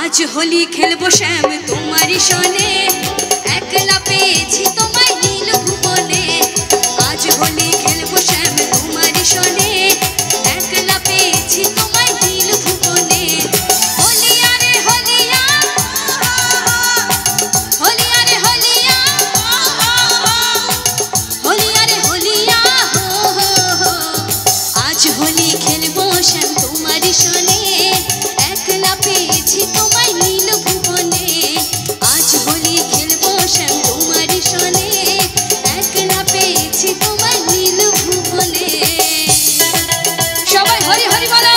आज होली खेलबो श्याम तुम्हारी सने एकला पेয়েছি তোমায় নীল ভুবনে आज होली खेलबो श्याम तुम्हारी सने एकला पेয়েছি তোমায় নীল ভুবনে होलिया रे होलिया होलिया रे होलिया होलिया रे होलिया हो आज होली खेलबो श्याम तुम्हारी सने एकला पेয়েছি তোমায় নীল ভুবনে आज होली खेलबो श्याम तुम्हारी सने एकला पेয়েছি তোমায় নীল ভুবনে সবাই হরি হরি বলো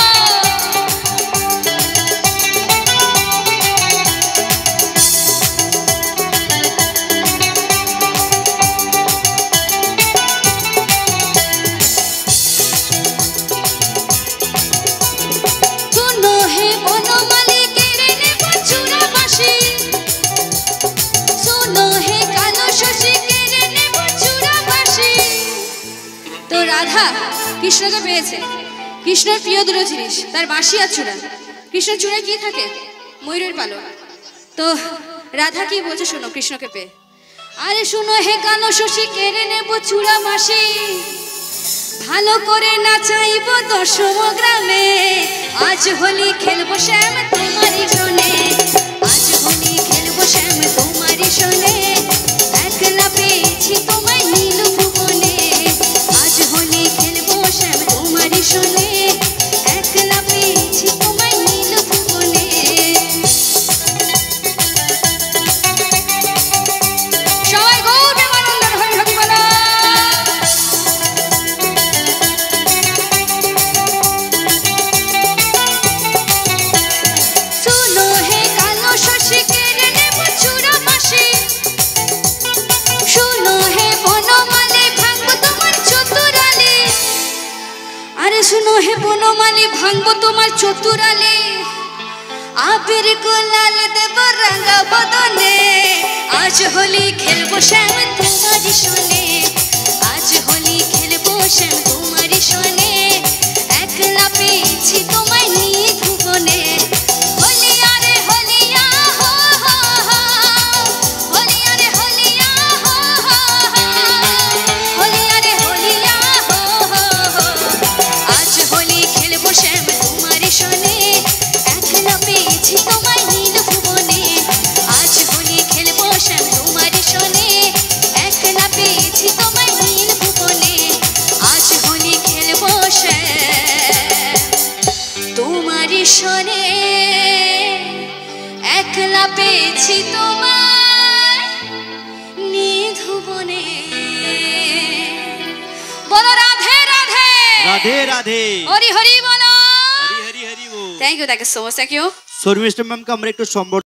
सुनो हे বনমালী কেড়ে নেব চূড়া বাঁশি सुनो हे কালো শশী কেড়ে নেব চূড়া বাঁশি তো রাধা কৃষ্ণকে পেয়েছে কৃষ্ণের প্রিয় দুটো জিনিস তার বাঁশি আর চূড়া কৃষ্ণের চূড়ায় কি থাকে ময়ূরের পালক তো রাধা কি বলছে শোনো কৃষ্ণকে পেয়ে আরে শুনো হে কালো শশী কেড়ে নেব চূড়া বাঁশি ভালো করে নাচাইব দশম গ্রামে आज होली खेलबो श्याम तुम्हारी सने आज होली खेलबो श्याम तुम्हारी सने एकला पेয়েছি তোমায় নীল ভুবনে आज होली खेलबो श्याम तुम्हारी सने एकला पेয়েছি তোমায় নীল ভুবনে সবাই গৌর প্রেমানন্দের হরি হরি বলো सुनो हे कालो शशि केड़े नेब चूड़ा बाँशि सुनो हे বনমালী ভাঙবো তোমার চতুরালি আরে শুনো হে বনমালী ভাঙবো তোমার চতুরালি আবির গুলাল দেব রাঙা বদনে आज होली खेलबो श्याम तुम्हारी सने आज होली खेलबो श्याम तुम्हारी सने एकला পেয়েছি তোমায় নীল ভুবনে होलिया रे होलिया हो होलिया रे होलिया हो होलिया रे होलिया हो आज होली खेलबो श्याम तुम्हारी सने एकला পেয়েছি তোমায় নীল ভুবনে आज होली खेलबो श्याम तुम्हारी सने एकला পেয়েছি তোমায় নীল ভুবনে आज होली खेलबो श्याम तुम्हारी सने एकला পেয়েছি তোমায় নীল ভুবনে বলো রাধে রাধে राधे राधे হরি হরি বলো हरी हरी हरी वो thank you so much thank you Sharmistha ম্যামকে আমরা একটু সম্বোধন